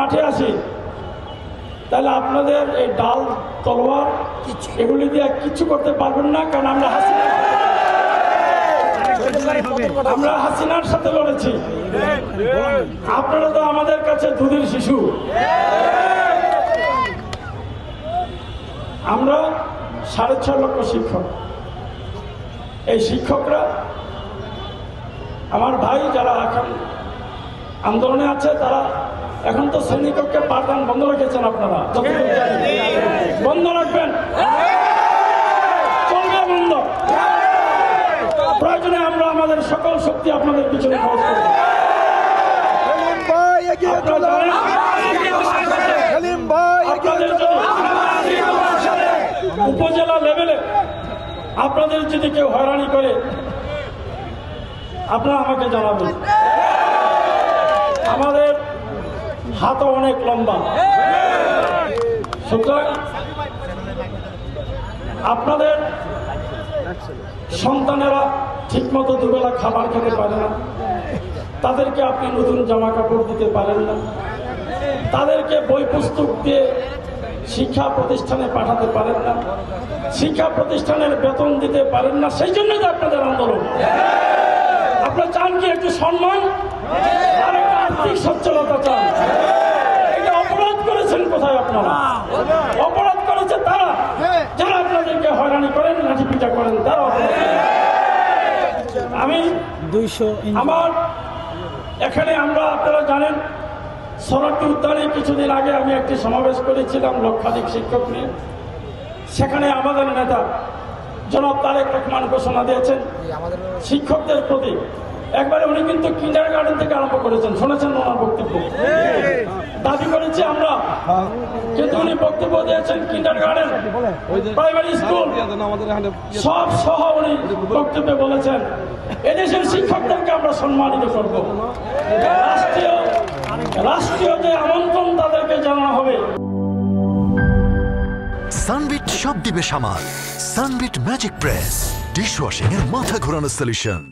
মাঠে আসি, তাহলে আপনাদের এই ডাল তলোয়ার এগুলি দিয়ে কিছু করতে পারবেন না, কারণ আমরা হাসিনার সাথে লড়েছি। আপনারা তো আমাদের কাছে দুধের শিশু। আমরা 6.5 লক্ষ শিক্ষক। এই শিক্ষকরা আমার ভাই যারা এখন আন্দোলনে আছে, তারা এখন তো শ্রেণীকক্ষে পাঠদান বন্ধ রেখেছেন। আপনারা বন্ধ রাখবেন, চলবে বন্ধ। প্রয়োজনে আমরা আমাদের সকল শক্তি আপনাদের পিছনে খরচ করব। উপজেলা লেভেলে আপনাদের যদি কেউ হয়রানি করে, আপনারা আমাকে জানাবেন। আমাদের হাতও অনেক লম্বা, সুতরাং আপনাদের সন্তানেরা ঠিকমতো দুবেলা খাবার খেতে পারে না, তাদেরকে আপনি নতুন জামা কাপড় দিতে পারেন না, তাদেরকে বই পুস্তক দিয়ে শিক্ষা প্রতিষ্ঠানে পাঠাতে পারেন না, শিক্ষা প্রতিষ্ঠানের বেতন দিতে পারেন না। সেই জন্যই তো আপনাদের আন্দোলন। আপনারা চান কি একটু সম্মান আর একটা আর্থিক সচ্ছলতা চান? এটা অপরাধ করেছেন কোথায়? আপনারা অপরাধ করেছে তারা যারা আপনাদেরকে হয়রানি করেন, লাঠিপিটা করেন, তারা আমি আমার এখানে আমরা আপনারা জানেন সরকারি উদ্যানে কিছুদিন আগে আমি একটি সমাবেশ করেছিলাম লক্ষাধিক শিক্ষক নিয়ে। সেখানে আমাদের নেতা জনাব তারেক রহমান ঘোষণা দিয়েছেন শিক্ষকদের প্রতি। একবারে উনি কিন্তু কিন্ডারগার্টেন থেকে আরম্ভ করেছেন, শুনেছেন ওনার বক্তব্য। দাবি করেছি আমরা, কিন্তু উনি বক্তব্য দিয়েছেন কিন্ডারগার্টেন, প্রাইমারি স্কুল সব সহ উনি বক্তব্যে বলেছেন এদেশের শিক্ষকদেরকে আমরা সম্মানিত করব। রাষ্ট্রীয় যে আমন্ত্রণ তাদেরকে জানানো হবে। সানবিট সব দিবে সামাল। সানবিট ম্যাজিক প্রেস ডিশওয়াশিং এর মাথা ঘোরানো সলিউশন।